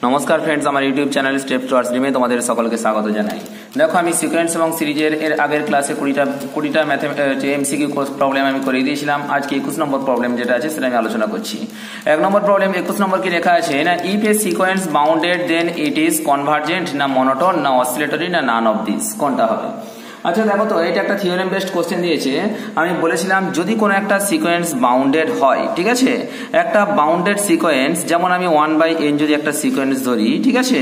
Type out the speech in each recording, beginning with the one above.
নমস্কার ফ্রেন্ডস, আমার YouTube channel steps towards ড্রিমে তোমাদের সকলকে স্বাগত জানাই। দেখো, আমি সিকোয়েন্স এবং সিরিজের আগের ক্লাসে 20টা এমসিকিউ প্রবলেম আমি করে দিয়েছিলাম। আজকে 21 নম্বর প্রবলেম যেটা আছে সেটা আমি আলোচনা করছি। 1 নম্বর প্রবলেম 21 নম্বর কি লেখা আছে না, if a sequence bounded then it is convergent, না মনোটোন, না অসিলেটরি, না নান অফ দিস, কোনটা হবে? আচ্ছা দেখো তো, এটা একটা থিওরেম বেসড কোশ্চেন দিয়েছে। আমি বলেছিলাম যদি কোনো একটা সিকোয়েন্স বাউন্ডেড হয়, ঠিক আছে, একটা বাউন্ডেড সিকোয়েন্স, যেমন আমি 1/n যদি একটা সিকোয়েন্স ধরি, ঠিক আছে,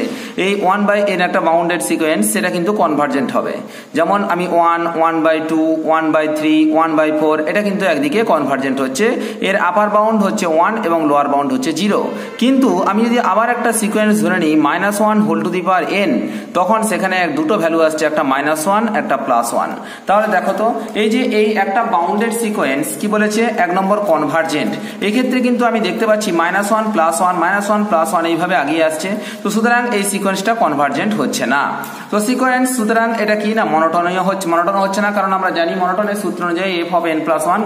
এই 1/n একটা বাউন্ডেড সিকোয়েন্স, সেটা কিন্তু কনভার্জেন্ট হবে। যেমন আমি 1, 1/2, 1/3, 1/4, এটা কিন্তু একদিকে কনভার্জেন্ট হচ্ছে, এর আপার বাউন্ড হচ্ছে 1 এবং লোয়ার বাউন্ড হচ্ছে 0। কিন্তু আমি যদি আবার একটা সিকোয়েন্স ধরে নিই -1^n, তখন সেখানে দুটো ভ্যালু আসছে, একটা -1, একটা +1। তাহলে দেখো তো, এই যে এই একটা বাউন্ডেড সিকোয়েন্স কি বলেছে, 1 নম্বর কনভার্জেন্ট। এক্ষেত্রে কিন্তু আমি দেখতে পাচ্ছি -1 +1 -1 +1 এইভাবে আগিয়ে আসছে। তো সুতরাং এই সিকোয়েন্সটা কনভার্জেন্ট হচ্ছে না। তো সিকোয়েন্স সুতরাং এটা কি না, মনোটোন হচ্ছে না, কারণ আমরা জানি মনোটোনের সূত্র অনুযায়ী f(n+1)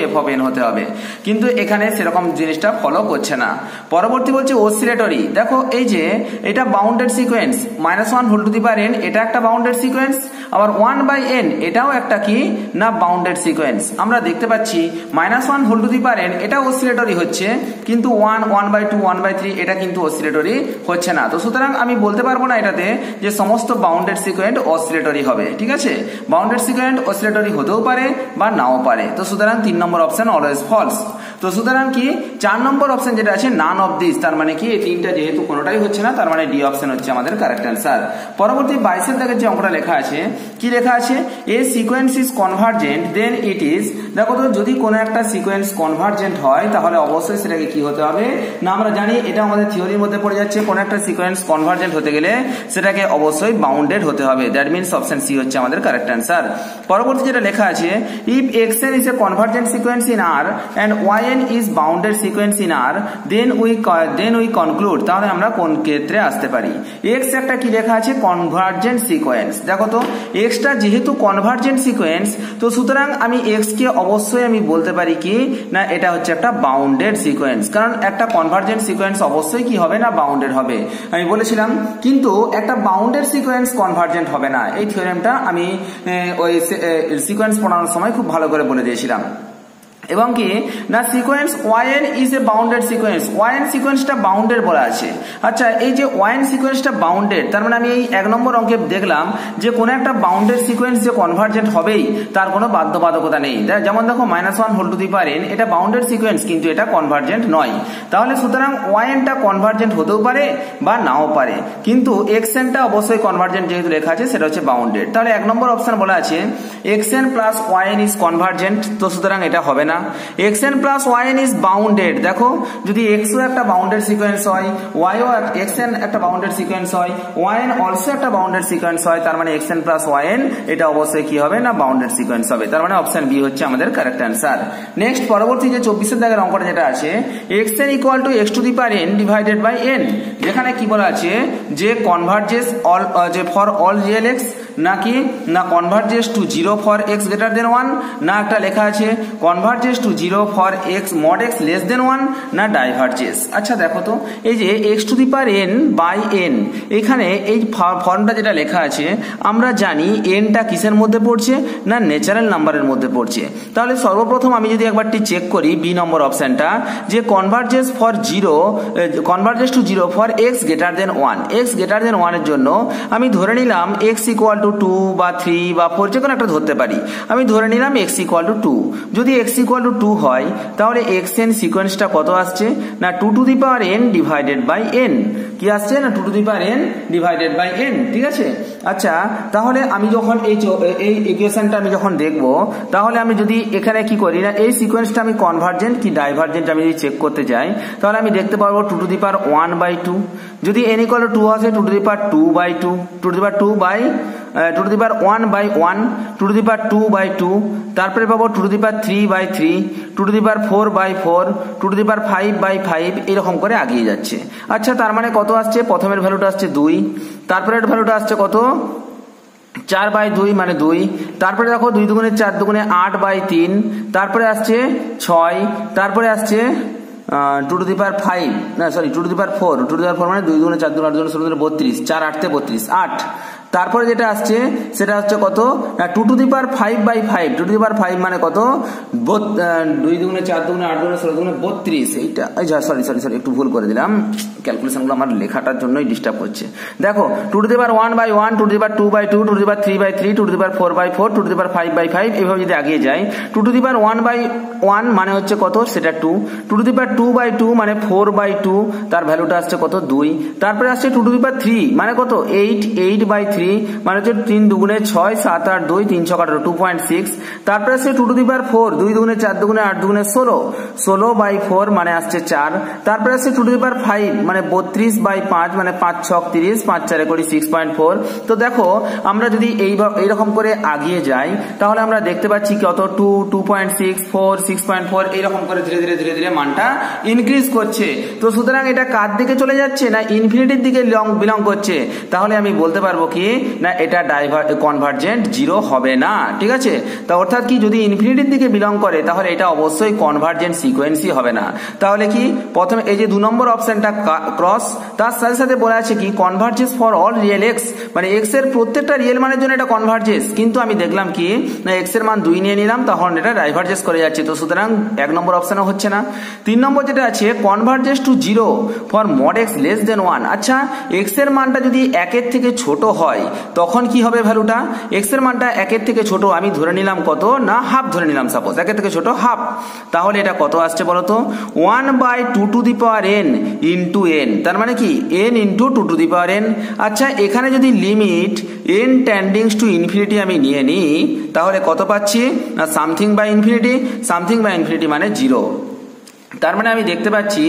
> f(n) হতে হবে। কিন্তু এখানে সেরকম জিনিসটা ফলো করছে না। পরবর্তী বলছে অসিলেটরি। দেখো, এই যে এটা বাউন্ডেড সিকোয়েন্স, -1^n এটা একটা বাউন্ডেড সিকোয়েন্স, আবার 1/n এটাও একটা কি না বাউন্ডেড সিকোয়েন্স। আমরা দেখতে পাচ্ছি -1^n এটা অসিলেটরি হচ্ছে, কিন্তু 1, 1/2, 1/3 এটা কিন্তু অসিলেটরি হচ্ছে না। তো সুতরাং আমি বলতে পারবো না এটাতে যে সমস্ত বাউন্ডেড সিকোয়েন্স অসিলেটরি হবে, ঠিক আছে। বাউন্ডেড সিকোয়েন্স অসিলেটরি হতেও পারে বা নাও পারে। তো সুতরাং 3 নম্বর অপশন অলওয়েজ ফলস। তো সুতরাং কি 4 নম্বর অপশন যেটা আছে নান অফ দিস, তার মানে কি এই তিনটা যেহেতু কোনোটাই হচ্ছে না, তার মানে ডি অপশন হচ্ছে আমাদের কারেক্ট অ্যান্সার। পরবর্তী 22 দাগের যে অঙ্কটা লেখা আছে, কি লেখা আছে, a sequence is convergent then it is. দেখো তো, যদি কোনো একটা সিকোয়েন্স কনভার্জেন্ট হয় তাহলে অবশ্যই সেটাকে কি হতে হবে না, আমরা জানি এটা আমাদের থিওরির মধ্যে পড়ে যাচ্ছে, কোনো একটা সিকোয়েন্স কনভার্জেন্ট হতে গেলে সেটাকে অবশ্যই বাউন্ডেড হতে হবে। দ্যাট মিনস অপশন সি হচ্ছে আমাদের কারেক্ট অ্যান্সার। পরবর্তী যেটা লেখা আছে, if xn is a convergent sequence in R and yn is bounded sequence in R, then we conclude, তাহলে আমরা কোন ক্ষেত্রে আসতে পারি? x একটা কি লেখা আছে, কনভার্জেন্ট সিকোয়েন্স। দেখো তো, x টা যেহেতু কনভার্জেন্ট সিকোয়েন্স, তো সুতরাং আমি x কে অবশ্যই আমি বলতে পারি কি না, এটা হচ্ছে একটা বাউন্ডেড সিকোয়েন্স, কারণ একটা কনভার্জেন্ট সিকোয়েন্স অবশ্যই কি হবে না, বাউন্ডেড হবে। আমি বলেছিলাম, কিন্তু একটা বাউন্ডেড সিকোয়েন্স কনভার্জেন্ট হবে না। এই থিওরেমটা আমি ওই সিকোয়েন্স পড়ানোর সময় খুব ভালো করে বলে দিয়েছিলাম। এবং কি না, sequence yn is a bounded sequence, yn সিকোয়েন্সটা বাউন্ডেড বলা আছে। আচ্ছা, এই যে yn সিকোয়েন্সটা বাউন্ডেড, তার মানে আমি এই 1 নম্বর অঙ্কে দেখলাম যে কোনো একটা বাউন্ডেড সিকোয়েন্স যে কনভার্জেন্ট হবেই তার কোনো বাধ্যবাধকতা নেই। যেমন দেখো, -1^n এটা বাউন্ডেড সিকোয়েন্স, কিন্তু এটা কনভার্জেন্ট নয়। তাহলে সুতরাং yn টা কনভার্জেন্ট হতেও পারে বা নাও পারে, কিন্তু xn টা অবশ্যই কনভার্জেন্ট যেহেতু লেখা আছে, সেটা হচ্ছে বাউন্ডেড। তাহলে 1 নম্বর অপশন বলা আছে xn + yn ইজ কনভার্জেন্ট, তো সুতরাং এটা হবে না। xn + yn is bounded. দেখো, যদি x ও একটা বাউন্ডেড সিকোয়েন্স হয়, y ও xn একটা বাউন্ডেড সিকোয়েন্স হয়, yn অলসো একটা বাউন্ডেড সিকোয়েন্স হয়, তার মানে xn + yn এটা অবশ্যই কি হবে না, বাউন্ডেড সিকোয়েন্স হবে। তার মানে অপশন বি হচ্ছে আমাদের কারেক্ট অ্যান্সার। নেক্সট পরবর্তী যে 24 দাগের অঙ্কটা যেটা আছে, xn = x⁴n / n, যেখানে কি বলা আছে যে কনভার্জেস অল, যে ফর অল রিয়েল x, নাকি না কনভার্জেস টু 0 ফর x > 1, না একটা লেখা আছে converges to 0 for x mod x < 1, না ডাইভার্জেস। আচ্ছা দেখো তো, এই যে x⁴n/n, এখানে এই ফর্মটা যেটা লেখা আছে, আমরা জানি nটা কিসের মধ্যে পড়ছে না, ন্যাচারাল নাম্বারের মধ্যে পড়ছে। তাহলে সর্বপ্রথম আমি যদি একবারটি চেক করি বি নম্বর অপশনটা, যে কনভার্জেস টু 0 ফর x > 1, x > 1 এর জন্য আমি ধরে নিলাম x = 2 বা 3 বা 4, যে কোনো একটা ধরতে পারি। আমি ধরে নিলাম x = 2। যদি x = 2 হয়, তাহলে xn সিকোয়েন্সটা কত আসছে না, 2^n / n, কি আসছে না, 2^n / n, ঠিক আছে। আচ্ছা, তাহলে আমি যখন এই ইকুয়েশনটা আমি যখন দেখব, তাহলে আমি যদি এখানে কি করি না, এই সিকোয়েন্সটা আমি কনভার্জেন্ট কি ডাইভার্জেন্ট আমি যদি চেক করতে যাই, তাহলে আমি দেখতে পারবো 2^1/2। যদি n = 2 আসে, 2^2/2, 2^1/1, 2^2/2, তারপরে পাবো 2^3/3, 2^4/4, 2^5/5, এরকম করে আগিয়ে যাচ্ছে। আচ্ছা, তার মানে কত আসছে, প্রথমের ভ্যালুটা আসছে 2, তারপরের ভ্যালুটা আসছে কত, 4/2 মানে 2, তারপরে দেখো 2 × 4 = 8/3, তারপরে আসছে 6, তারপরে আসছে টু টু দি পাওয়ার 5 না sorry two to the power 4, two to the power 4 মানে 2 2 4 2 8 2 16 32, 4 8 32 8। তারপরে যেটা আসছে সেটা হচ্ছে কত না two to the power 5/5, two to the power 5 মানে কত 2 2 4 2 8 2 16 32। এইটা সরি একটু ভুল করে দিলাম, ক্যালকুলেশনগুলো আমার লেখাটার জন্যই ডিস্টার্ব করছে। দেখো two to the power 1/1, two to the power 2/2, two to the power 3/3, two to the power 4/4, two to the power 5/5, এইভাবে যদি আগিয়ে যায় টু টু দি পাওয়ার 1/1 মানে হচ্ছে কত সেটা 2, টু টু দি পাওয়ার 2/2 মানে 4/2, তার ভ্যালুটা আসছে কত 2। তারপরে আসছে টু টু দি পাওয়ার 3 মানে কত 8, 8/3 মানে হচ্ছে 3 2 6 7 8 2 3 6 18 2.6। তারপরে আসছে টু টু দি পাওয়ার 4, 2 2 4 2 8 2 16, 16/4 মানে আসছে 4। তারপরে আসছে টু টু দি পাওয়ার 5 মানে 32/5 মানে 5 6 30, 5 4 6.4। তো দেখো আমরা যদি এইরকম করে আগিয়ে যাই তাহলে আমরা দেখতে পাচ্ছি কত 2, 2.6, 4, 6.4 এইরকম করে ধীরে ধীরে মানটা ইনক্রিজ করছে। তো সুতরাং এটা কার দিকে চলে যাচ্ছে না ইনফিনিটির দিকে বিলং করছে। তাহলে আমি বলতে পারবো কি না এটা কনভার্জেন্ট 0 হবে না, ঠিক আছে। তা অর্থাৎ কি যদি ইনফিনিটির দিকে বিলং করে তাহলে এটা অবশ্যই কনভার্জেন্ট সিকোয়েন্সই হবে না। তাহলে কি প্রথমে এই যে 2 নম্বর অপশনটা ক্রস, তার সাথে সাথে বলা আছে কি কনভার্জেস ফর অল রিয়েল এক্স, মানে এক্স এর প্রত্যেকটা রিয়েল মানের জন্য এটা কনভার্জেস। কিন্তু আমি দেখলাম কি না এক্স এর মান 2 নিয়ে নিলাম, তখন এটা ডাইভার্জেস করে যাচ্ছে। তো সুতরাং 1 নম্বর অপশনও হচ্ছে না। 3 নম্বর যেটা আছে converges to 0 for mod x less than 1। আচ্ছা এক্স এর মানটা যদি 1 এর থেকে ছোট হয় তখন কি হবে ভ্যালুটা, এক্স এর মানটা 1 এর থেকে ছোট আমি ধরে নিলাম কত না হাফ ধরে নিলাম, সাপোজ 1 এর থেকে ছোট হাফ, তাহলে এটা কত আসছে বলতো 1/2 two the power n into n, তার মানে কি n into 2 to the power n। আচ্ছা এখানে যদি লিমিট n টেন্ডিংস টু ইনফিনিটি আমি নিয়ে নিই তাহলে কত পাচ্ছি না সামথিং বাই ইনফিনিটি মানে 0। তার মানে আমি দেখতে পাচ্ছি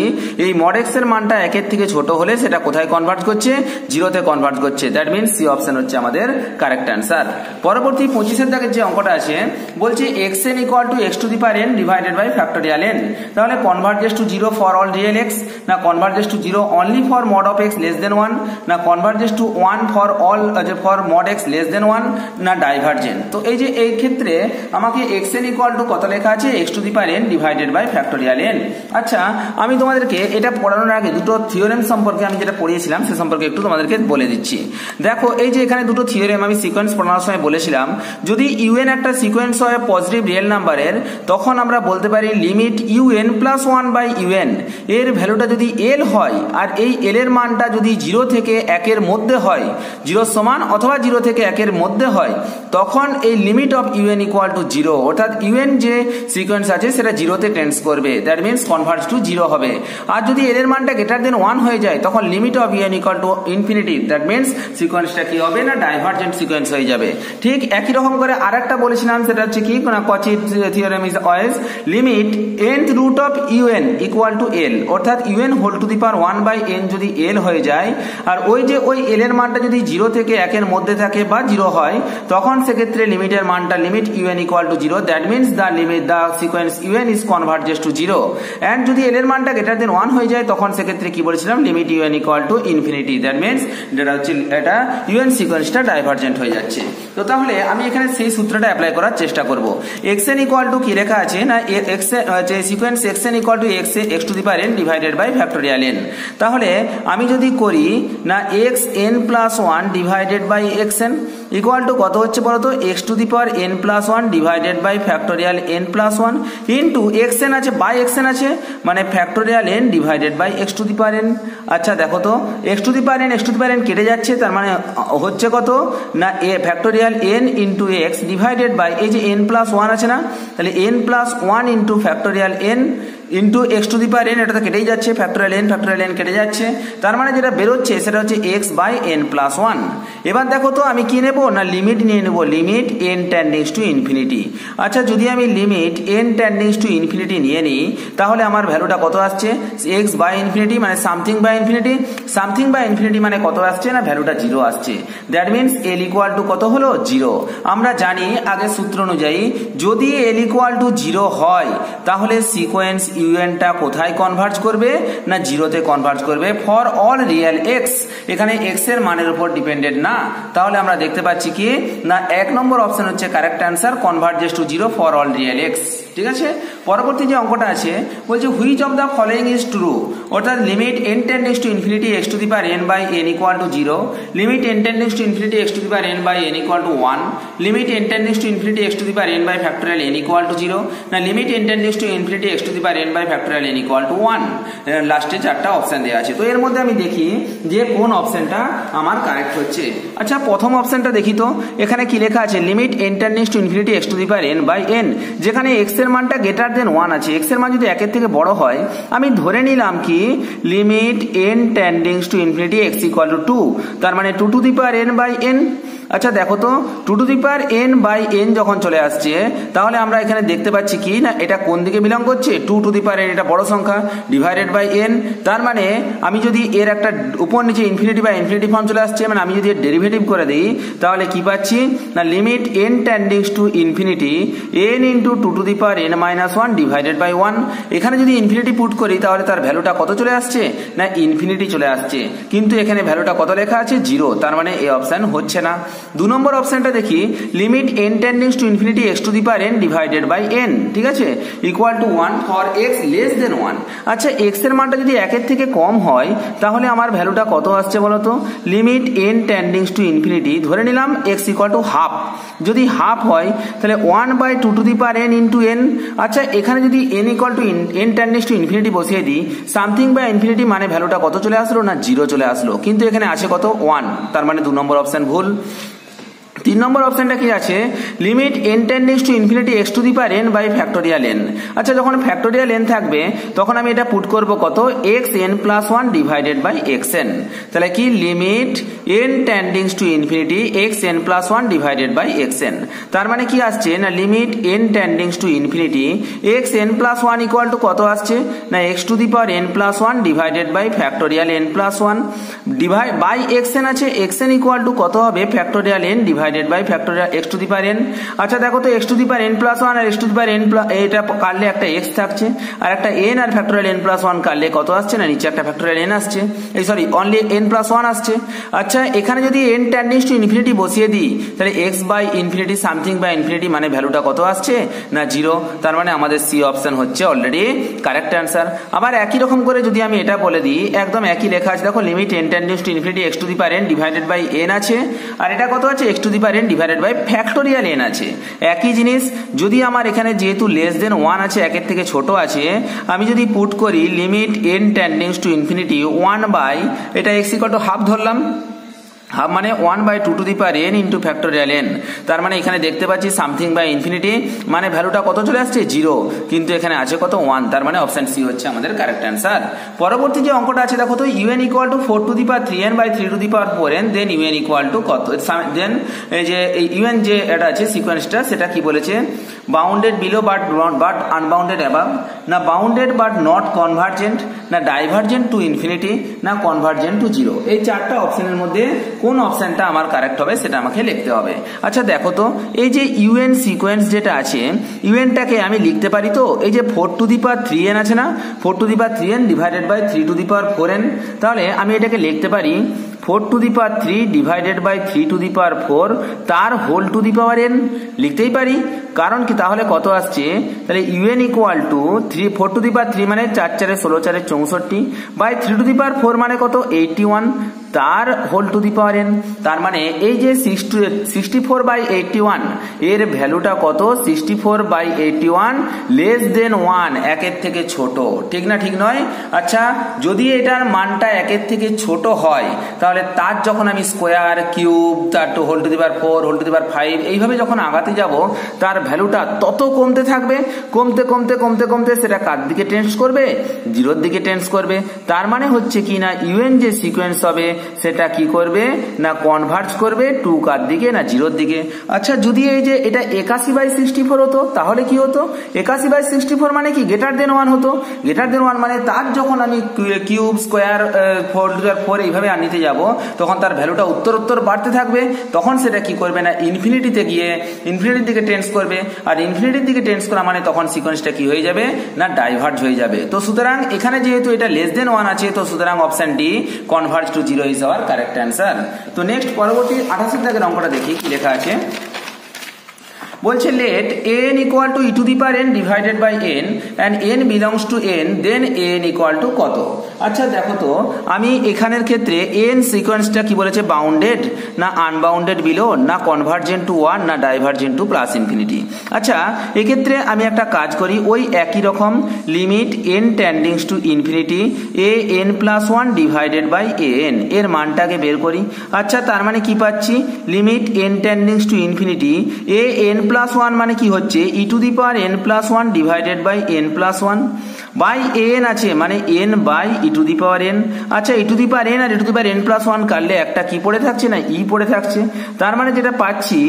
এই মড এক্স এর মানটা 1 এর থেকে ছোট হলে সেটা কোথায় কনভার্ট করছে 0 তে কনভার্ট করছে। দ্যাট মিন্স সি অপশন হচ্ছে আমাদের কারেক্ট অ্যান্সার। পরবর্তী 25 এর দাগের যে অঙ্কটা আছে বলছে xn equal to x to the power n divided by factorial n। তাহলে converges to 0 for all real x, না converges to 0 only for mod of x less than 1, না converges to 1 for all for mod x less than 1, না divergent. তো এই যে এই ক্ষেত্রে আমাকে xn ইকুয়াল টু কত লেখা আছে x to the power n divided by factorial n। আচ্ছা আমি তোমাদেরকে এটা পড়ানোর আগে দুটো থিওরেম সম্পর্কে আমি যেটা পড়িয়েছিলাম সে সম্পর্কে একটু তোমাদেরকে বলে দিচ্ছি। দেখো এই যে এখানে দুটো থিওরেম আমি সিকোয়েন্স পড়ানোর সময় বলেছিলাম যদি ইউএন একটা সিকোয়েন্স হয় পজিটিভ রিয়েল নাম্বারের তখন আমরা বলতে পারি limit u n plus 1 by u n এর ভ্যালুটা যদি এল হয় আর এই এল এর মানটা যদি 0 থেকে 1 এর মধ্যে হয়, 0 সমান অথবা 0 থেকে 1 এর মধ্যে হয়, তখন এই limit of u n equal to 0, অর্থাৎ ইউএন যে সিকোয়েন্স আছে সেটা 0 তে টেন্ডস করবে, দ্যাট মিন্স কনভার্জ টু 0 হবে। আর যদি এর মানটা গ্রেটার দেন 1 হয়ে যায় তখন limit of u n equal to infinity, that means সিকোয়েন্সটা কি হবে না ডাইভার্জেন্ট সিকোয়েন্স হয়ে যাবে। ঠিক একই রকম করে আরেকটা বলেছিলাম সেটা হচ্ছে কি না Cauchy theorem is always limit nth root of u n equal to L, অর্থাৎ u n whole to the power 1 by n যদি এল হয়ে যায় আর ওই যে ওই এল এর মানটা যদি 0 থেকে 1 এর মধ্যে থাকে বা 0 হয় তখন সেক্ষেত্রে লিমিটের মানটা limit u n equal to 0, that means the sequence u n is converges to 0। And যদি এল এর মানটা গ্রেটার দেন 1 হয়ে যায় তখন সেক্ষেত্রে কি বলেছিলাম limit u n equal to infinity, that means যেটা হচ্ছে এটা ইউএন সিকোয়েন্সটা ডাইভার্জেন্ট হয়ে যাচ্ছে। তো তাহলে আমি এখানে সেই সূত্রটা অ্যাপ্লাই করার চেষ্টা করব। xn ইকুয়াল টু কি লেখা আছে না যে sequence xn equal to x to the power n divided by factorial n। তাহলে আমি যদি করি না xn plus 1 divided by xn equal to কত হচ্ছে বলতো x to the power n plus 1 divided by factorial n plus 1 into xn আছে by xn আছে মানে factorial n divided by x to the power n। আচ্ছা দেখো তো x to the power n কেটে যাচ্ছে, তার মানে হচ্ছে কত না factorial n into x divided by এই যে n প্লাস 1 আছে না, তাহলে n plus 1 into factorial n into x to the power n, এটা তো কেটেই যাচ্ছে, ফ্যাক্টোরিয়াল n কেটে যাচ্ছে, তার মানে যেটা বেরোচ্ছে সেটা হচ্ছে x বাই n প্লাস 1। এবার দেখো তো আমি কি নেব না লিমিট নিয়ে নেব, লিমিট n টেন্ডিংস টু ইনফিনিটি। আচ্ছা যদি আমি লিমিট n টেন্ডিংস টু ইনফিনিটি নিয়ে নিই তাহলে আমার ভ্যালুটা কত আসছে x বাই ইনফিনিটি মানে সামথিং বাই ইনফিনিটি মানে কত আসছে না ভ্যালুটা 0 আসছে, that means l equal to কত হলো 0। আমরা জানি আগে সূত্র অনুযায়ী যদি l ইকুয়াল টু 0 হয় তাহলে সিকোয়েন্স ইউএন টা কোথায় কনভার্জ করবে না 0 তে কনভার্জ করবে ফর অল রিয়েল x। এখানে x এর মানের উপর ডিপেন্ডেন্ট না, তাহলে আমরা দেখতে পাচ্ছি কি না 1 নম্বর অপশন হচ্ছে correct answer converges to 0 for all real x। ঠিক আছে। পরবর্তী যে অঙ্কটা আছে বলছে which of the following is true, অর্থাৎ limit n টেন্ডিংস to infinity x to the power n by n equal to 0, limit n টেন্ডিংস to infinity x to the power n by n equal to 1, limit n টেন্ডিংস to infinity x to the power n by factorial n equal to 0, না limit n টেন্ডিংস to infinity x to the power n by factorial n equal to 1। লাস্টে 4টা option দেওয়া আছে। তো এর মধ্যে আমি দেখি যে কোন অপশনটা আমার কারেক্ট হচ্ছে। আচ্ছা প্রথম অপশনটা দেখি তো, এখানে কি লেখা আছে limit n টেন্ডিংস to infinity x to the power n by n, যেখানে x এর মানটা গ্রেটার দেন 1 আছে, x এর মান যদি 1 এর থেকে বড় হয় আমি ধরে নিলাম কি limit n টেন্ডিংস to infinity x equal to 2, তার মানে 2 to the power n by n। আচ্ছা দেখো তো 2 to the power n by n যখন চলে আসছে তাহলে আমরা এখানে দেখতে পাচ্ছি কি না এটা কোন দিকে বিলং করছে, 2 টু দি পাওয়ার n এটা বড় সংখ্যা ডিভাইডেড বাই n, তার মানে আমি যদি এর একটা উপর নিচে ইনফিনিটি বা ইনফিনিটি ফর্ম চলে আসছে, মানে আমি যদি এর ডেরিভেটিভ করে দিই তাহলে কি পাচ্ছি না limit n টেন্ডিংস to infinity n into 2 to the power n minus 1 divided by 1। এখানে যদি ইনফিনিটি পুট করি তাহলে তার ভ্যালুটা কত চলে আসছে না ইনফিনিটি চলে আসছে, কিন্তু এখানে ভ্যালুটা কত লেখা আছে 0, তার মানে এই অপশন হচ্ছে না। 2 নম্বর অপশনটা দেখি limit n টেন্ডিংস to infinity x to the power n divided by n, ঠিক আছে, equal to 1 for x less than 1। আচ্ছা x এর মানটা যদি 1 এর থেকে কম হয় তাহলে আমার ভ্যালুটা কত আসছে বলো তো, লিমিট n টেন্ডিংস টু ইনফিনিটি ধরে নিলাম x ইকুয়াল টু হাফ, যদি হাফ হয় তাহলে 1 by 2 to the power n into n। আচ্ছা এখানে যদি n equal to n টেন্ডিংস to infinity বসিয়ে দিই সামথিং বাই ইনফিনিটি মানে ভ্যালুটা কত চলে আসলো না 0 চলে আসলো, কিন্তু এখানে আছে কত 1, তার মানে 2 নম্বর অপশন ভুল। 3 নম্বর অপশনটা কি আছে limit n টেন্ডিংস to infinity x to the power n by factorial n। আচ্ছা যখন ফ্যাক্টোরিয়াল n থাকবে তখন আমি এটা পুট করব কত xn plus 1 divided by xn, তাহলে কি limit n টেন্ডিংস to infinity xn plus 1 divided by xn, তার মানে কি আসছে না limit n টেন্ডিংস to infinity xn plus 1 equal to কত আসছে না x to the power n plus 1 divided by factorial n plus 1 divide by xn আছে, xn equal to কত হবে factorial n divided by factorial x to the power n। আচ্ছা দেখো তো x to the power n plus 1 আর x to the power n এটা কাটলে একটা x থাকছে, আর একটা n আর ফ্যাক্টোরিয়াল n প্লাস 1 কাটলে কত আসছে না নিচে একটা ফ্যাক্টোরিয়াল n আসছে, এই সরি অনলি n প্লাস 1 আসছে। আচ্ছা এখানে যদি n টেন্ডিংস টু ইনফিনিটি বসিয়ে দিই তাহলে x by infinity something by infinity মানে ভ্যালুটা কত আসছে না 0, তার মানে আমাদের সি অপশন হচ্ছে অলরেডি কারেক্ট অ্যান্সার। আবার একই রকম করে যদি আমি এটা বলে দিই একদম একই লেখা আছে, দেখো limit n টেন্ডিংস to infinity x to the power n divided by n আছে, আর এটা কত আছে x to the power n divided by factorial n আছে। একই জিনিস যদি আমার এখানে যেহেতু লেস দেন 1 আছে 1 এর থেকে ছোট আছে, আমি যদি পুট করি limit n টেন্ডিংস to infinity 1 by এটা x ইকুয়াল টু হাফ ধরলাম, হাফ মানে 1 by 2 to the power n into factorial n, তার মানে এখানে দেখতে পাচ্ছি সামথিং বাই ইনফিনিটি মানে ভ্যালুটা কত চলে আসছে 0, কিন্তু এখানে আছে কত 1, তার মানে অপশন সি হচ্ছে আমাদের কারেক্ট অ্যান্সার। পরবর্তী যে অঙ্কটা আছে দেখো তো un equal to 4 to the power 3n by 3 to the power 4n, then un equal to কত, দেন এই যে un যে এটা আছে সিকোয়েন্সটা সেটা কি বলেছে bounded below but unbounded above, না বাউন্ডেড বাট নট কনভার্জেন্ট, না ডাইভার্জেন্ট টু ইনফিনিটি, না কনভার্জেন্ট টু 0। এই 4টা অপশনের মধ্যে কোন অপশনটা আমার কারেক্ট হবে সেটা আমাকে লিখতে হবে। আচ্ছা দেখো তো এই যে un সিকোয়েন্স যেটা আছে unটাকে আমি লিখতে পারি তো এই যে 4 টু দি পাওয়ার 3n আছে না, 4 to the power 3n divided by 3 to the power 4n, তাহলে আমি এটাকে লিখতে পারি 4 to the power 3 divided by 3 to the power 4 তার whole to the power n লিখতেই পারি, কারণ কি তাহলে কত আসছে তাহলে un equal to 4 to the power 3 মানে 4 4 16 4 64 বাই 3 টু দি পাওয়ার 4 মানে কত 81 তার whole to the power n, তার মানে এই যে 64 বাই 81 এর ভ্যালুটা কত 64 বাই 81 লেস দেন 1, 1 এর থেকে ছোট, ঠিক না ঠিক নয়? আচ্ছা যদি এটার মানটা 1 এর থেকে ছোট হয় তাহলে তার যখন আমি স্কোয়ার কিউব তার to whole to the power 4 whole to the power 5 এইভাবে যখন আগাতে যাব তার ভ্যালুটা তত কমতে থাকবে, কমতে কমতে কমতে কমতে সেটা কার দিকে টেন্স করবে 0 এর দিকে টেন্স করবে, তার মানে হচ্ছে কি না un যে সিকোয়েন্স হবে সেটা কি করবে না কনভার্জ করবে টু কার দিকে না 0 এর দিকে। আচ্ছা যদি এই যে এটা 81/64 হতো তাহলে কি হতো 81/64 মানে কি গ্রেটার দেন 1 হতো, গ্রেটার দেন 1 মানে তার যখন আমি কিউব স্কোয়ার 4 এইভাবে নিতে যাব তখন তার ভ্যালুটা উত্তরোত্তর বাড়তে থাকবে, তখন সেটা কি করবে না ইনফিনিটিতে গিয়ে ইনফিনিটির দিকে টেন্স করবে, আর ইনফিনিটির দিকে টেন্স করা মানে তখন সিকোয়েন্সটা কি হয়ে যাবে না ডাইভার্জ হয়ে যাবে। তো সুতরাং এখানে যেহেতু এটা লেস দেন 1 আছে তো সুতরাং option D converge to 0 is our correct answer. তো নেক্সট পরবর্তী 28 দাগের অঙ্কটা দেখি কি লেখা আছে। বলছে let n equal to e to the power n divided by n and n belongs to n then n equal to কত। আচ্ছা দেখো তো আমি এখানের ক্ষেত্রে n সিকোয়েন্সটা কি বলেছে, বাউন্ডেড না আনবাউন্ডেড বিলো, না কনভার্জেন্ট টু 1, না ডাইভার্জেন্ট টু প্লাস ইনফিনিটি। আচ্ছা এক্ষেত্রে আমি একটা কাজ করি, ওই একই রকম limit n টেন্ডিংস to infinity a n plus 1 divided by a n এর মানটাকে বের করি। আচ্ছা তার মানে কি পাচ্ছি, limit n টেন্ডিংস to infinity a n plus 1 মানে কি হচ্ছে e to the power n plus 1 divided by n plus 1 by n আছে মানে n by e to the power n। আচ্ছা e to the power n আর e to the power n plus 1 কাটলে একটা কি পড়ে থাকছে না ই পড়ে থাকছে। তার মানে যেটা পাচ্ছি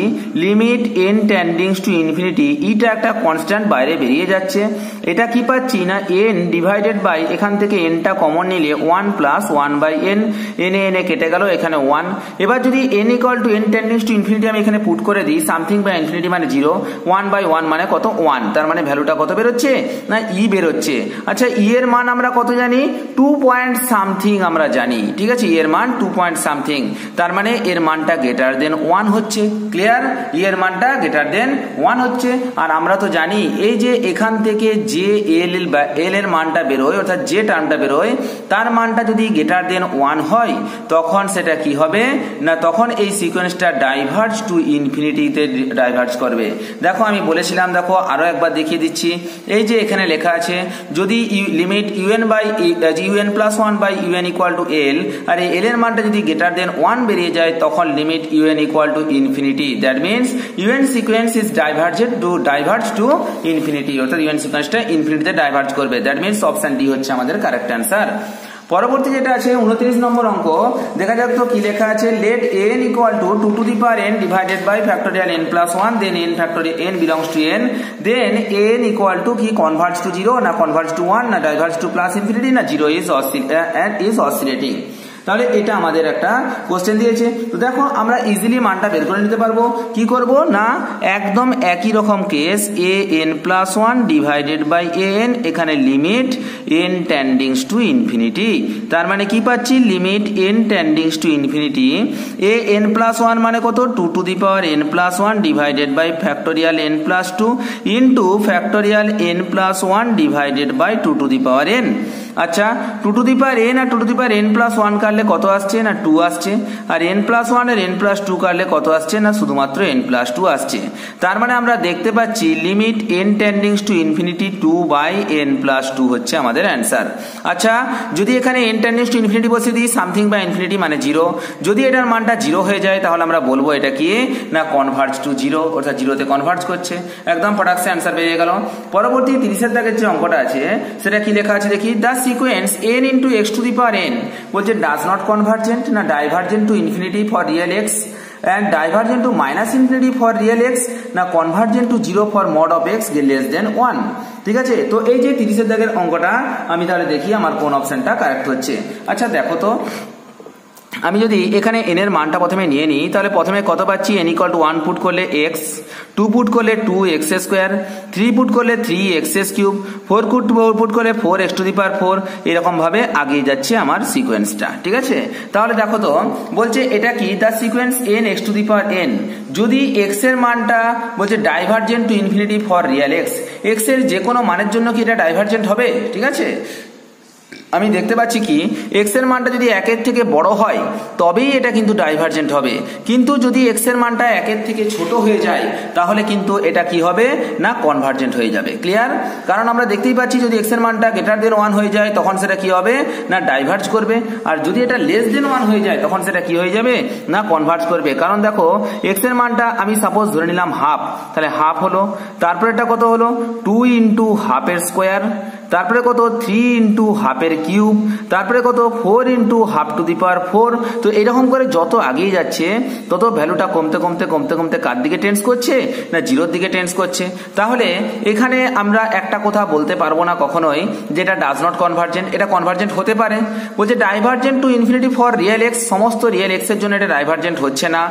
লিমিট n টেন্ডিংস টু ইনফিনিটি, ইটা একটা কনস্ট্যান্ট বাইরে বেরিয়ে যাচ্ছে, এটা কি পাচ্ছি না n ডিভাইডেড বাই এখান থেকে nটা কমন নিলে 1 প্লাস 1 বাই n, n এ কেটে গেল এখানে 1। এবার যদি n equal to n টেন্ডিংস to infinity আমি এখানে পুট করে দিই, সামথিং বাই ইনফিনিটি মানে 0, 1 বাই 1 মানে কত 1, তার মানে ভ্যালুটা কত বেরোচ্ছে না ই বেরোচ্ছে। আচ্ছা ই এর মান আমরা কত জানি, 2 পয়েন্ট সামথিং আমরা জানি, ঠিক আছে, ই এর মান 2 পয়েন্ট সামথিং, তার মানে এর মানটা গ্রেটার দেন 1 হচ্ছে। ক্লিয়ার, ই এর মানটা গ্রেটার দেন 1 হচ্ছে। আর আমরা তো জানি এই যে এখান থেকে যে এল এর মানটা বেরোয় অর্থাৎ যে টার্মটা বেরোয় তার মানটা যদি গ্রেটার দেন 1 হয় তখন সেটা কি হবে না, তখন এই সিকোয়েন্সটা ডাইভার্জ টু ইনফিনিটিতে ডাইভার্জ করবে। দেখো আমি বলেছিলাম, দেখো আরো একবার দেখিয়ে দিচ্ছি, এই যে এখানে লেখা আছে যদি limit un by un plus 1 by un equal to L, আর এই এল এর মানটা যদি গ্রেটার দেন 1 বেরিয়ে যায় তখন limit un equal to infinity, that means un sequence is diverge to infinity, অর্থাৎ un সিকোয়েন্সটা ইনফিনিটিতে ডাইভার্জ করবে, দ্যাট মিনস অপশন ডি হচ্ছে আমাদের কারেক্ট অ্যান্সার। পরবর্তী যেটা আছে 29 নম্বর অঙ্ক, দেখা যাক তো কি লেখা আছে, let n equal to 2 to the power n divided by factorial n plus 1 then n factorial n belongs to n then n equal to কি কনভার্জ টু 0 না কনভার্জ টু 1 না ডাইভার্জ টু প্লাস ইনফিনিটি না 0 is oscillating. তাহলে এটা আমাদের একটা question দিয়েছে। তো দেখো আমরা ইজিলি মানটা বের করে নিতে পারবো। কি করব না একদম একই রকম case a n plus 1 divided by a n, এখানে লিমিট n টেন্ডিংস টু ইনফিনিটি, তার মানে কি পাচ্ছি limit n টেন্ডিংস to infinity a n plus 1 মানে কত 2 to the power n plus 1 divided by factorial n plus 2 into factorial n plus 1 divided by 2 to the power n। আচ্ছা 2 to the power n আর 2 to the power n plus 1 কাটলে কত আসছে না 2 আসছে, আর n plus 1 আর n plus 2 কাটলে কত আসছে না শুধুমাত্র n প্লাস 2 আসছে। তার মানে আমরা দেখতে পাচ্ছি limit n টেন্ডিংস to infinity 2 by n plus 2 হচ্ছে আমাদের অ্যান্সার। আচ্ছা যদি এখানে n টেন্ডিংস টু ইনফিনিটি বসিয়ে দিই, সামথিং বাই ইনফিনিটি মানে 0, যদি এটার মানটা 0 হয়ে যায় তাহলে আমরা বলবো এটা কি না কনভার্জ টু 0, অর্থাৎ 0তে কনভার্জ করছে। একদম ফটাকসে অ্যান্সার পেয়ে গেল। পরবর্তী 30 এর দাগের যে অঙ্কটা আছে সেটা কি লেখা আছে দেখি, the sequence n into x to the power n বলছে ডাজ নট কনভার্জেন্ট না divergent to infinity for real x and divergent to minus infinity for real x না convergent to 0 for mod of x less than 1। ঠিক আছে, তো এই যে 30 এর দাগের অঙ্কটা আমি তাহলে দেখি আমার কোন অপশনটা কারেক্ট হচ্ছে। আচ্ছা দেখো তো আমি যদি এখানে n এর মানটা প্রথমে নিয়ে নিই তাহলে প্রথমে কত পাচ্ছি n ইকুয়াল টু 1 পুট করলে x, 2 পুট করলে 2x স্কয়ার, 3 পুট করলে 3x কিউব, 4 পুট করলে 4x টু দি পাওয়ার 4, এরকম ভাবে আগিয়ে যাচ্ছে আমার সিকোয়েন্সটা। ঠিক আছে, তাহলে দেখো তো বলছে এটা কি the sequence n x to the power n, যদি x এর মানটা বলছে divergent to infinity for real x এর যে কোনো মানের জন্য কি এটা ডাইভার্জেন্ট হবে। ঠিক আছে, আমি দেখতে পাচ্ছি কি x এর মানটা যদি 1 এর থেকে বড় হয় তবেই এটা কিন্তু ডাইভার্জেন্ট হবে, কিন্তু যদি x এর মানটা 1 এর থেকে ছোট হয়ে যায় তাহলে কিন্তু এটা কি হবে না কনভার্জেন্ট হয়ে যাবে। ক্লিয়ার, কারণ আমরা দেখতেই পাচ্ছি যদি x এর মানটা গ্রেটার দেন 1 হয়ে যায় তখন সেটা কি হবে না ডাইভার্জ করবে, আর যদি এটা লেস দেন 1 হয়ে যায় তখন সেটা কি হয়ে যাবে না কনভার্জ করবে। কারণ দেখো x এর মানটা আমি সাপোজ ধরে নিলাম হাফ, তাহলে হাফ হলো, তারপরে এটা কত হলো 2 ইন্টু হাফের স্কোয়ার, তারপরে কত 3 ইন্টু হাফের কিউব, তারপরে কত 4 into have to the power 4। তো এরকম করে যত আগিয়ে যাচ্ছে তত ভ্যালুটা কমতে কমতে কমতে কমতে কার দিকে টেন্স করছে না 0-র দিকে টেন্স করছে। তাহলে এখানে আমরা একটা কথা বলতে পারবো না কখনোই যেটা ডাজ নট কনভার্জেন্ট, এটা কনভার্জেন্ট হতে পারে। বলছে divergent to infinity for real x, সমস্ত রিয়েল x এর জন্য এটা ডাইভার্জেন্ট হচ্ছে না,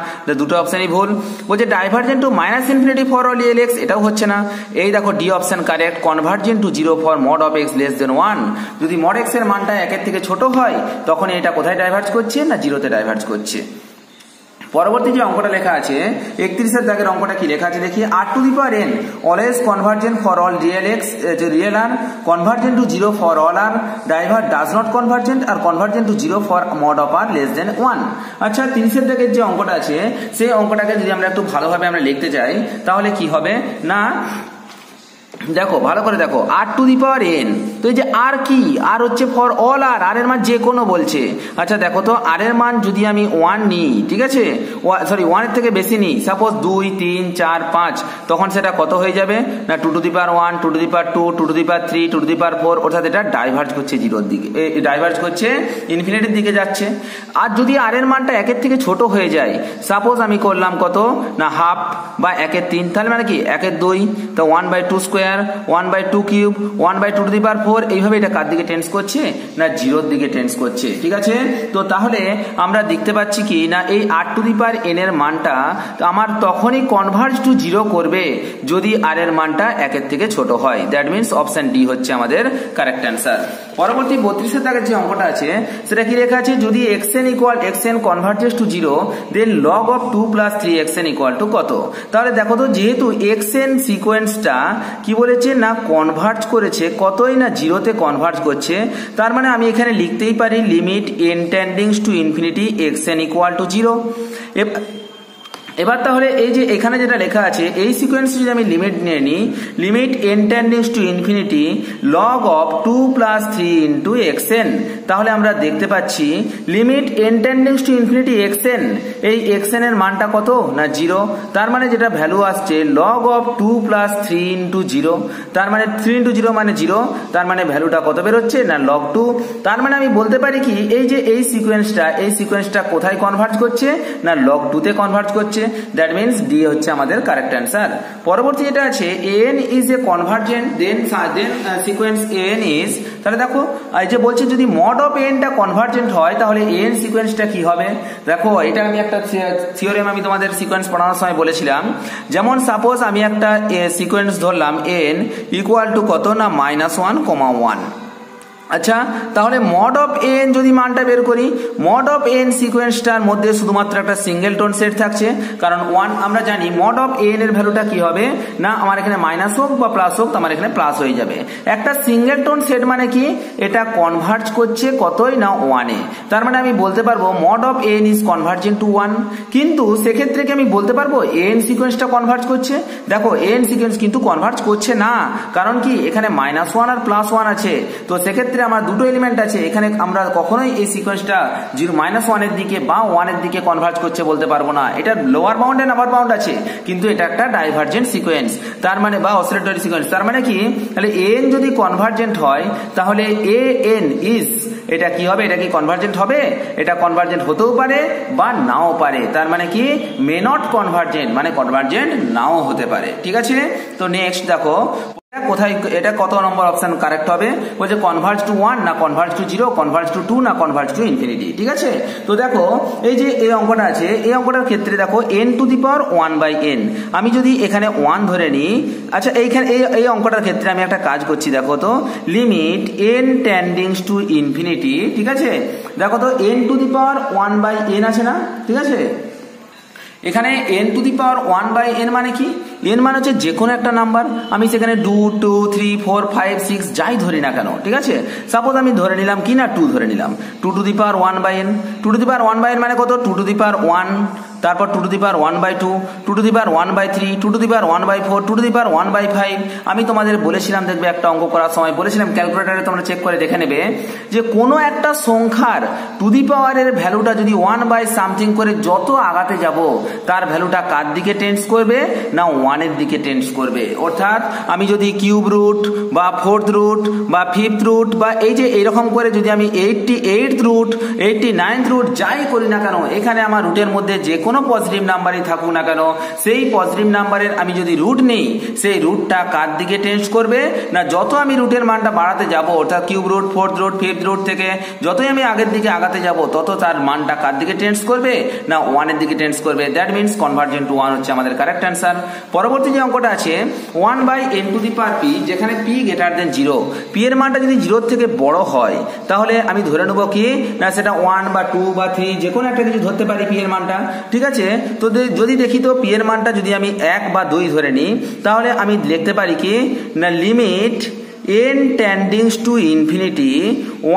দুটো অপশনই ভুল। বলছে divergent to minus infinity for real x, এটাও হচ্ছে না। এই দেখো D option correct, convergent to 0 for mod of x less than 1, যদি মড x এর মানটা 1 এর থেকে ছোট হয় তখন এটা কোথায় ডাইভার্জ করছে না 0-তে ডাইভার্জ করছে। পরবর্তী যে অঙ্কটা লেখা আছে 31 দাগের অঙ্কটা কি লেখা আছে দেখি, r to the power n always convergent for all real x real r convergent to 0 for all r divert does not convergent R convergent to 0 for mod of r less than 1। আচ্ছা 30 দাগের যে অঙ্কটা আছে সেই অঙ্কটাকে যদি আমরা একটু ভালোভাবে আমরা লিখতে চাই তাহলে কি হবে না, দেখো ভালো করে দেখো, r to the power n, তো এই যে r কি, r হচ্ছে ফর অল r, r এর মান যে কোনো বলছে। আচ্ছা দেখো তো r এর মান যদি আমি 1 নিই, ঠিক আছে, সরি 1 এর থেকে বেশি নিই, সাপোজ 2 3 4 5, তখন সেটা কত হয়ে যাবে না 2 to the power 1 2 to the power 2 2 to the power 3 2 to the power 4, অর্থাৎ এটা ডাইভার্জ করছে জিরোর দিকে, ডাইভার্জ করছে ইনফিনিটির দিকে যাচ্ছে। আর যদি r এর মানটা 1 এর থেকে ছোট হয়ে যায়, সাপোজ আমি করলাম কত না হাফ বা 1/3, তাহলে মানে কি 1/2, তো 1/2 square 1/2 cube 1/2 to the power 4, এইভাবে এটা কার দিকে টেন্স করছে না জিরোর দিকে টেন্স করছে, ঠিক আছে। তো তাহলে আমরা দেখতে পাচ্ছি কি না এই r to the power n এর মানটা আমার তখনই কনভার্জ টু 0 করবে যদি r এর মানটা 1 এর থেকে ছোট হয়। দ্যাট মিন্স অপশন ডি হচ্ছে আমাদের কারেক্ট অ্যান্সার। পরবর্তী 32 দাগের যে অঙ্কটা আছে সেটা কি লেখা আছে, যদি xn converges to 0 then log of 2 plus 3xn equal to কত। তাহলে দেখো তো যেহেতু xn সিকোয়েন্সটা কি বলেছে না কনভার্জ করেছে কতই না 0-তে কনভার্জ করছে, তার মানে আমি এখানে লিখতেই পারি limit n টেন্ডিংস to infinity xn equal to 0। এবার তাহলে এই যে এখানে যেটা লেখা আছে এই সিকোয়েন্স যদি আমি লিমিট নিয়ে নিই, limit n টেন্ডিংস to infinity log of 2 plus 3 into xn, তাহলে আমরা দেখতে পাচ্ছি limit n টেন্ডিংস to infinity xn, এই xn এর মানটা কত না 0, তার মানে যেটা ভ্যালু আসছে log of 2 plus 3 into 0, তার মানে 3 into 0 মানে 0, তার মানে ভ্যালুটা কত বের হচ্ছে না log 2। তার মানে আমি বলতে পারি কি এই যে এই সিকোয়েন্সটা কোথায় কনভার্জ করছে না log 2 তে কনভার্জ করছে। দ্যাট মিন্স ডি হচ্ছে আমাদের কারেক্ট অ্যান্সার। পরবর্তী যেটা আছে an is a convergent then sequence an is, তাহলে দেখো এই যে বলছে যদি মড অফ n টা কনভার্জেন্ট হয় তাহলে an সিকোয়েন্সটা কি হবে। দেখো এটা আমি একটা থিওরেম আমি তোমাদের সিকোয়েন্স পড়ানোর সময় বলেছিলাম, যেমন সাপোজ আমি একটা সিকোয়েন্স ধরলাম n ইকুয়াল টু কত না -1, 1। আচ্ছা তাহলে মড অফ n যদি মানটা বের করি, মড অফ n সিকোয়েন্সটার মধ্যে শুধুমাত্র একটা সিঙ্গেল টোন সেট থাকছে, কারণ 1 আমরা জানি মড অফ n এর ভ্যালুটা কি হবে না আমার এখানে মাইনাস হোক বা প্লাস হোক, আমার এখানে প্লাস হয়ে যাবে। একটা সিঙ্গেল টোন সেট মানে কি এটা কনভার্জ করছে কতই না 1-এ, তার মানে আমি বলতে পারবো mod of n is convergent to 1। কিন্তু সেক্ষেত্রে কি আমি বলতে পারবো n সিকোয়েন্সটা কনভার্জ করছে, দেখো n সিকোয়েন্স কিন্তু কনভার্জ করছে না, কারণ কি এখানে -1 আর +1 আছে, তো সেক্ষেত্রে আমার দুটো এলিমেন্ট আছে, এখানে আমরা কখনোই এই সিকোয়েন্সটা 0 -1 এর দিকে বা 1 এর দিকে কনভার্জ করছে বলতে পারবো না। এটা lower bound and upper bound আছে, কিন্তু এটা একটা ডাইভার্জেন্ট সিকোয়েন্স, তার মানে বা অসিলেটরি সিকোয়েন্স, তার মানে কি তাহলে n যদি কনভার্জেন্ট হয় তাহলে an ইজ, এটা কি হবে, এটা কি কনভার্জেন্ট হবে, এটা কনভার্জেন্ট হতেও পারে বা নাও পারে, তার মানে কি মে নট কনভার্জেন্ট মানে কনভার্জেন্ট নাও হতে পারে, ঠিক আছে। তো নেক্সট দেখো কোথায় এটা কত নম্বর অপশন কারেক্ট হবে, বলছে কনভার্জ টু 1 না কনভার্জ টু 0, কনভার্জ টু 2 না কনভার্জ টু ইনফিনিটি, ঠিক আছে। তো দেখো এই যে এই অঙ্কটা আছে, এই অঙ্কটার ক্ষেত্রে দেখো n to the power 1/n, আমি যদি এখানে 1 ধরে নিই, আচ্ছা এইখানে এই অঙ্কটার ক্ষেত্রে আমি একটা কাজ করছি, দেখো তো লিমিট n টেন্ডিংস টু ইনফিনিটি, ঠিক আছে। দেখো তো n to the power 1/n আছে না, ঠিক আছে। এখানে n to the power 1/n মানে কি, n মানে হচ্ছে যে কোনো একটা নাম্বার, আমি সেখানে 2 2 3 4 5 6 যাই ধরি না কেন, ঠিক আছে। সাপোজ আমি ধরে নিলাম কি না 2 ধরে নিলাম, 2 to the power 1/n, 2 to the power 1/n মানে কত 2 টু দি পাওয়ার 1, তারপর 2 to the power 1/2, 2 to the power 1/3, 2 to the power 1/4, 2 to the power 1/5। আমি তোমাদের বলেছিলাম, দেখবে একটা অঙ্ক করার সময় বলেছিলাম, ক্যালকুলেটরে তোমরা চেক করে দেখে নেবে যে কোনো একটা সংখ্যার টু দি পাওয়ারের ভ্যালুটা যদি 1/সামথিং করে যত আগাতে যাব তার ভ্যালুটা কার দিকে টেন্স করবে না 1 এর দিকে টেন্স করবে। অর্থাৎ আমি যদি কিউব রুট বা 4th রুট বা 5th রুট বা এই যে এইরকম করে যদি আমি 88th রুট 89th রুট যাই করি না কেন, এখানে আমার রুটের মধ্যে যে কোনো পজিটিভ নাম্বারই থাকুক না কেন, সেই পজিটিভ নাম্বারের আমি যদি রুট নেই সেই রুটটা কার দিকে টেন্স করবে না যত আমি রুটের মানটা বাড়াতে যাব, অর্থাৎ cube root 4th root 5th root থেকে যতই আমি আগের দিকে আগাতে যাব তত তার মানটা কার দিকে টেন্স করবে না 1 এর দিকে টেন্স করবে। দ্যাট মিন্স কনভার্জেন্ট টু 1 হচ্ছে আমাদের কারেক্ট অ্যান্সার। পরবর্তী যে অঙ্কটা আছে 1/n two the power p, যেখানে p গ্রেটার দেন 0, p এর মানটা যদি 0 থেকে বড় হয় তাহলে আমি ধরে নেব কি না সেটা 1 বা 2 বা 3 যে কোনো একটা কিছু ধরতে পারি p এর মানটা, ঠিক ঠিক আছে। তো যদি দেখি তো পি এর মানটা যদি আমি 1 বা 2 ধরে নিই তাহলে আমি লিখতে পারি কি না limit n টেন্ডিংস to infinity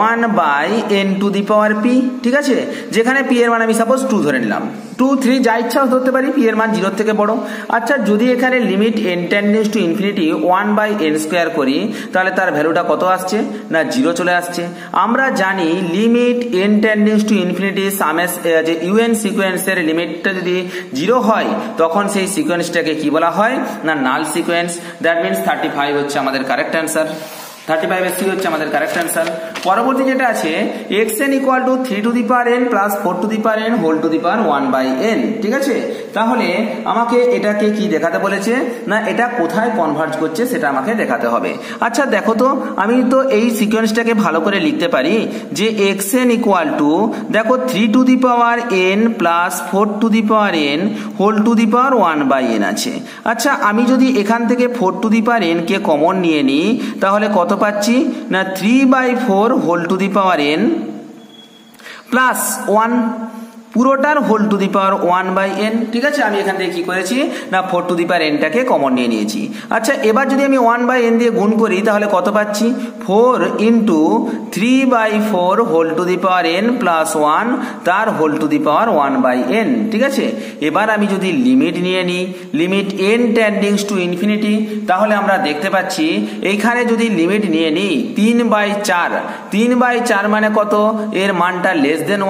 1 by n to the power p, ঠিক আছে। যেখানে p এর মান আমি সাপোজ 2 ধরে নিলাম, 2, 3 যা ইচ্ছা ধরতে পারি, p এর মান 0 থেকে বড়। আচ্ছা যদি এখানে limit n টেন্ডিংস to infinity 1 by n square করি তাহলে তার ভ্যালুটা কত আসছে না 0 চলে আসছে। আমরা জানি লিমিট n টেন্ডিংস টু ইনফিনিটি সামেস যে un সিকোয়েন্সের লিমিটটা যদি 0 হয় তখন সেই সিকোয়েন্সটাকে কি বলা হয় না নাল সিকোয়েন্স। দ্যাট মিনস 35 হচ্ছে আমাদের কারেক্ট অ্যান্সার। 35 সি হচ্ছে আমাদের কারেক্ট অ্যান্সার। পরবর্তী যেটা আছে xn equal to 3 to the power n plus 4 to the power n whole to the power 1 by n, ঠিক আছে। তাহলে আমাকে এটাকে কি দেখাতে বলেছে না এটা কোথায় কনভার্জ করছে সেটা আমাকে দেখাতে হবে। আচ্ছা দেখো তো আমি তো এই সিকোয়েন্সটাকে ভালো করে লিখতে পারি যে xn ইকুয়াল টু দেখো 3 to the power n plus 4 to the power n whole to the power 1 by n আছে। আচ্ছা আমি যদি এখান থেকে 4 টু দি পাওয়ার n কে কমন নিয়ে নিই তাহলে কত পাচ্ছি না 3/4 whole to the power n plus 1 পুরোটার whole to the power 1 by n, ঠিক আছে। আমি এখান থেকে কি করেছি না 4 টু দি পাওয়ার n টাকে কমন নিয়ে নিয়েছি। আচ্ছা এবার যদি আমি 1 বাই n দিয়ে গুণ করি তাহলে কত পাচ্ছি 4 into 3/4 whole to the power n plus 1 তার whole to the power 1 by n, ঠিক আছে। এবার আমি যদি লিমিট নিয়ে নিই লিমিট n টেন্ডিংস টু ইনফিনিটি তাহলে আমরা দেখতে পাচ্ছি এইখানে যদি লিমিট নিয়ে নিই 3/4 মানে কত এর মানটা লেস দেন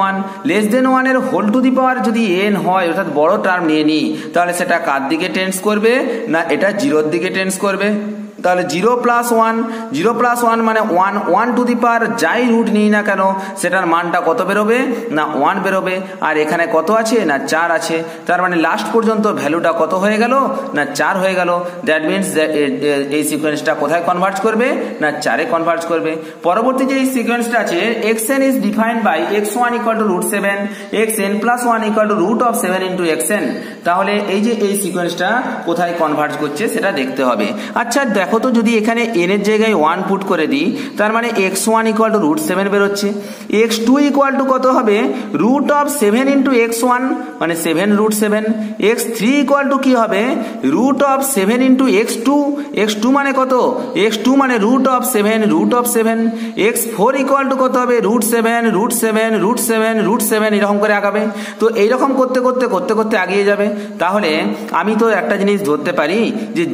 1 এর হোল টু দি পাওয়ার যদি n হয় অর্থাৎ বড় টার্ম নিয়ে নিই তাহলে সেটা কার দিকে টেন্স করবে না এটা 0 দিকে টেন্স করবে। তাহলে 0 প্লাস 1 মানে 1 টু দি পাওয়ার যাই রুট নিই না কেন সেটার মানটা কত বেরোবে না 1 বেরোবে। আর এখানে কত আছে না 4 আছে, তার মানে লাস্ট পর্যন্ত ভ্যালুটা কত হয়ে গেল না 4 হয়ে গেল। দ্যাট মিনস এই সিকোয়েন্সটা কোথায় কনভার্জ করবে না 4-এ কনভার্জ করবে। পরবর্তী যে সিকোয়েন্সটা আছে xn is defined by x1 equal to √7 xn plus 1 equal to √7 into xn। তাহলে এই যে এই সিকোয়েন্সটা কোথায় কনভার্জ করছে সেটা দেখতে হবে। আচ্ছা দেখো তো যদি এখানে n এর জায়গায় 1 পুট করে দিই তার মানে x1 ইকুয়াল টু √7 বেরোচ্ছে, x2 ইকুয়াল টু কত হবে √7 ইন্টু x1 মানে 7√7, x3 ইকুয়াল টু কি হবে √7 ইন্টু x2 মানে কত x2 মানে √7 x4 ইকুয়াল টু কত হবে √7 এরকম করে আগাবে। তো এইরকম করতে করতে আগিয়ে যাবে। তাহলে আমি তো একটা জিনিস ধরতে পারি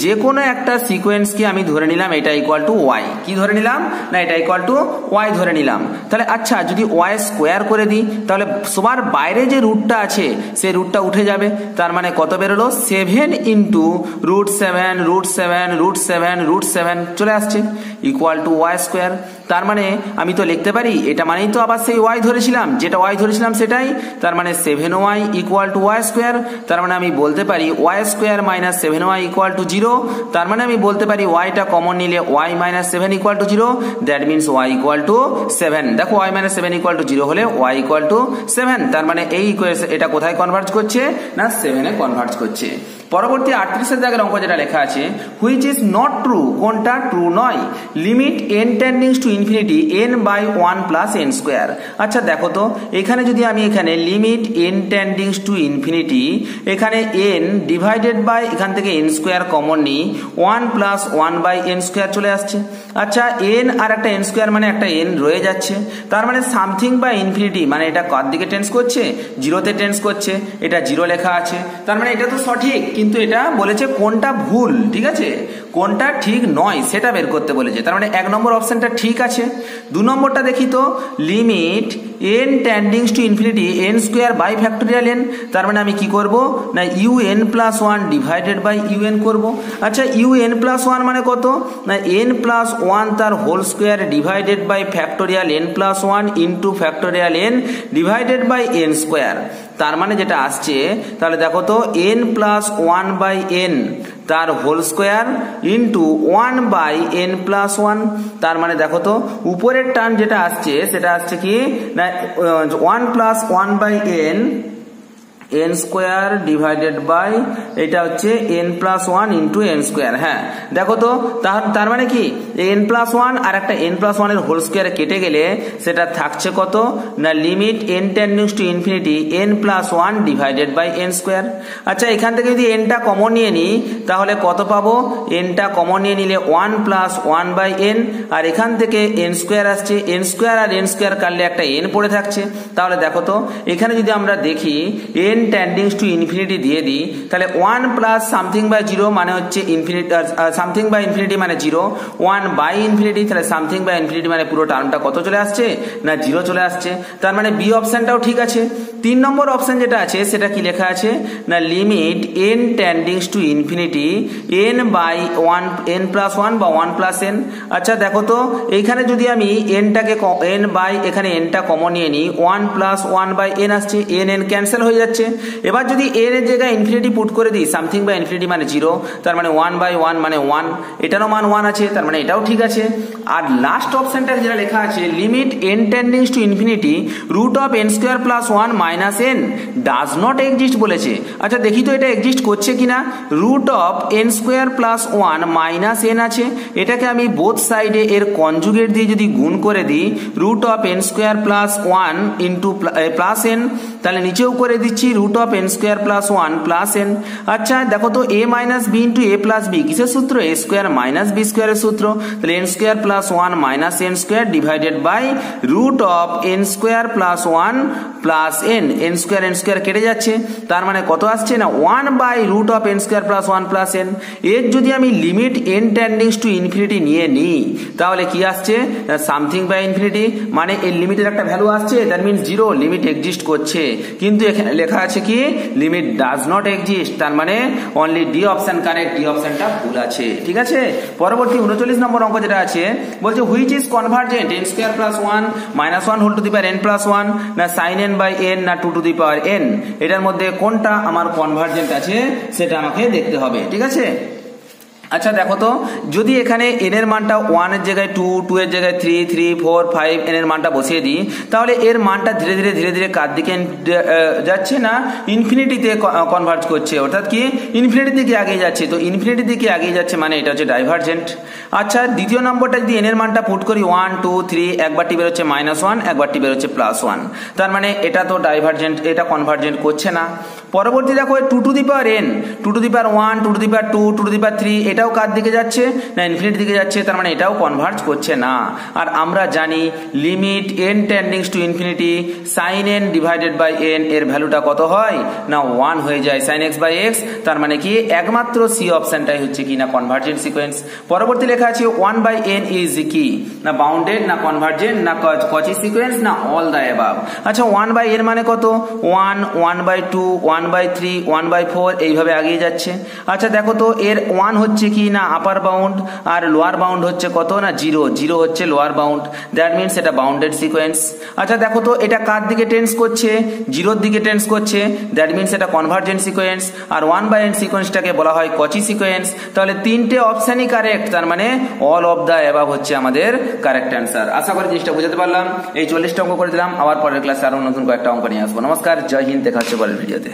যে কোনো একটা সিকোয়েন্সকে আমি ধরে নিলাম এটা ইকুয়াল টু y, কি ধরে নিলাম না এটা ইকুয়াল টু y ধরে নিলাম। তাহলে আচ্ছা যদি y স্কোয়ার করে দিই তাহলে সবার বাইরে যে রুটটা আছে সেই রুটটা উঠে যাবে, তার মানে কত বেরোলো 7 ইন্টু √7 চলে আসছে ইকুয়াল টু y স্কোয়ার। তার মানে আমি তো লিখতে পারি এটা মানেই তো আবার সেই y ধরেছিলাম, যেটা y ধরেছিলাম সেটাই, তার মানে 7y equal to y square. তার মানে আমি বলতে পারি y square minus 7y equal to 0। তার মানে আমি বলতে পারি yটা কমন নিলে y minus 7 equal to 0, that means y equal to 7। দেখো y মাইনাস 7 ইকুয়াল টু 0 হলে y ইকুয়াল টু 7। তার মানে এই ইকুয়েশন এটা কোথায় কনভার্জ করছে না 7-এ কনভার্জ করছে। পরবর্তী 38 দাগের অঙ্ক যেটা লেখা আছে হুইচ ইজ নট ট্রু, কোনটা ট্রু নয়, limit n টেন্ডিংস to infinity n by 1 plus n square. আচ্ছা দেখো তো এখানে যদি আমি এখানে লিমিট n টেন্ডিংস টু ইনফিনিটি এখানে n ডিভাইডেড বাই এখান থেকে n স্কোয়ার কমন নিই 1 প্লাস 1 বাই n স্কোয়ার চলে আসছে। আচ্ছা n আর একটা n স্কোয়ার মানে একটা n রয়ে যাচ্ছে, তার মানে সামথিং বাই ইনফিনিটি মানে এটা কার দিকে টেন্স করছে 0-তে টেন্স করছে, এটা 0 লেখা আছে। তার মানে এটা তো সঠিক কিন্তু এটা বলেছে কোনটা ভুল, ঠিক আছে কোনটা ঠিক নয় সেটা বের করতে বলেছে। তার মানে 1 নম্বর অপশনটা ঠিক আছে। 2 নম্বরটা দেখি তো limit n টেন্ডিংস to infinity n square by factorial n, তার মানে আমি কি করব না un plus 1 divided by un করব। আচ্ছা un প্লাস 1 মানে কত না n প্লাস 1 তার whole square divided by factorial n plus 1 into factorial n divided by n square. তার মানে যেটা আসছে তাহলে দেখো তো n প্লাস 1 বাই n তার whole square into 1 by n plus 1। তার মানে দেখো তো উপরের টার্ম যেটা আসছে সেটা আসছে কি না 1 plus 1 by n n square divided by এটা হচ্ছে n+1 ইন্টু n স্কোয়ার। হ্যাঁ দেখো তো তার মানে কি n+1 আর একটা n+1 এর হোল স্কোয়ার কেটে গেলে সেটা থাকছে কত না limit n টেন্ডিংস to infinity n+1 divided by n square. আচ্ছা এখান থেকে যদি n টা কমন নিয়ে নিই তাহলে কত পাবো, n টা কমন নিয়ে নিলে 1+1 বাই n, আর এখান থেকে n স্কোয়ার আসছে, n স্কোয়ার আর n স্কোয়ার কাটলে একটা n পড়ে থাকছে। তাহলে দেখো তো এখানে যদি আমরা দেখি n টেন্ডিংস টু ইনফিনিটি দিয়ে দিই তাহলে 1 প্লাস সামথিং বাই 0 মানে হচ্ছে ইনফিনিটি, সামথিং বাই ইনফিনিটি মানে 0, 1 বাই ইনফিনিটি তাহলে সামথিং বাই ইনফিনিটি মানে পুরো টার্মটা কত চলে আসছে না 0 চলে আসছে। তার মানে বি অপশনটাও ঠিক আছে। 3 নম্বর অপশন যেটা আছে সেটা কি লেখা আছে না limit n টেন্ডিংস to infinity n by 1 n+1 বা 1+n। আচ্ছা দেখো তো এইখানে যদি আমি n টাকে n বাই এখানে n টা কমন নিয়ে নিই 1+1 বাই n আসছে, n ক্যান্সেল হয়ে যাচ্ছে। এবার যদি n এর জায়গায় ইনফিনিটি পুট করে দিই সামথিং বাই ইনফিনিটি মানে 0, তার মানে 1 বাই 1 মানে 1, এটারও মান 1 আছে, তার মানে এটাও ঠিক আছে। আর লাস্ট অপশনটা যেটা লেখা আছে limit n টেন্ডিংস to infinity √n² + 1 - n does not exist বলেছে। আচ্ছা দেখি তো এটা এক্সিস্ট করছে কিনা। √n² + 1 - n আছে, এটাকে আমি বোথ সাইডে এর কনজুগেট দিয়ে যদি গুণ করে দিই √n² + 1 ইন্টু +n, তাহলে নিচেও করে দিচ্ছি √n² + 1 + n। আচ্ছা দেখো তো a - b into a + b কিসের সূত্র, a² - b² এর সূত্র, তাহলে n² + 1 - n² divided by √n² + 1 + n, n² কেটে যাচ্ছে, তার মানে কত আসছে না 1 বাই √n² + 1 + n। এর যদি আমি লিমিট n টেন্ডিংস টু ইনফিনিটি নিয়ে নিই তাহলে কি আসছে সামথিং বাই ইনফিনিটি, মানে এর লিমিটের একটা ভ্যালু আসছে, দ্যাট মিন্স 0, লিমিট এক্সিস্ট করছে। কিন্তু এখানে লেখা আছে কি লিমিট ডাজ নট এক্সিস্ট, তার মানে only D option correct, D অপশনটা ভুল আছে। ঠিক আছে, পরবর্তী 39 নম্বর অঙ্ক যেটা আছে বলছে which is convergent n² + 1 - 1 whole to the power n+1 না sin n বাই n না 2 টু দি পাওয়ার n, এটার মধ্যে কোনটা আমার কনভার্জেন্ট আছে সেটা আমাকে দেখতে হবে। ঠিক আছে, আচ্ছা দেখো তো যদি এখানে n এর মানটা 1 এর জায়গায় 2, 2 এর জায়গায় 3, 3, 4, 5 n এর মানটা বসিয়ে দিই তাহলে এর মানটা ধীরে ধীরে কার দিকে যাচ্ছে না ইনফিনিটিতে কনভার্জ করছে, অর্থাৎ কি ইনফিনিটির দিকে এগিয়ে যাচ্ছে। তো ইনফিনিটির দিকে এগিয়ে যাচ্ছে মানে এটা হচ্ছে ডাইভারজেন্ট। আচ্ছা দ্বিতীয় নম্বরটা যদি n এর মানটা পুট করি 1, 2, 3, একবারটি বের হচ্ছে -1, একবারটি বের হচ্ছে +1, তার মানে এটা তো ডাইভারজেন্ট, এটা কনভার্জেন্ট করছে না। পরবর্তী দেখো 2 to the power n, 2 to the power 1, 2 to the power 2, 2 to the power 3, এটাও কার দিকে যাচ্ছে না ইনফিনিটির দিকে যাচ্ছে, তার মানে এটাও কনভার্জ করছে না। আর আমরা জানি limit n টেন্ডিংস to infinity sin n divided by n এর ভ্যালুটা কত হয় না 1 হয়ে যায় sin x বাই x, তার মানে কি একমাত্র সি অপশনটাই হচ্ছে কি না কনভার্জেন্ট সিকোয়েন্স। পরবর্তী লেখা আছে 1/n ইজ কি না বাউন্ডেড না কনভার্জেন্ট না কচি সিকোয়েন্স না অল দ্য অ্যাবাভ। আচ্ছা 1/n মানে কত 1, 1/2, 1/3, 1/4 এইভাবে এগিয়ে যাচ্ছে। আচ্ছা দেখো তো এর 1 হচ্ছে কি না আপার বাউন্ড আর লোয়ার বাউন্ড হচ্ছে কত না 0, 0 হচ্ছে লোয়ার বাউন্ড, দ্যাট মিন্স এটা বাউন্ডেড সিকোয়েন্স। আচ্ছা দেখো তো এটা কার দিকে টেন্স করছে 0 এর দিকে টেন্স করছে, দ্যাট মিন্স এটা কনভার্জেন্ট সিকোয়েন্স। আর 1/n সিকোয়েন্সটাকে বলা হয় কচি সিকোয়েন্স। তাহলে তিনটে অপশনই কারেক্ট, তার মানে অল অফ দ্য অ্যাবাভ হচ্ছে আমাদের কারেক্ট অ্যান্সার। আশা করি জিনিসটা বুঝতে পারলাম। এই 40টা অঙ্ক করে দিলাম, আবার পরের ক্লাসে আরো নতুন কয়েকটা অঙ্ক নিয়ে আসবো। নমস্কার, জয় হিন্দ, দেখা হচ্ছে পরের ভিডিওতে।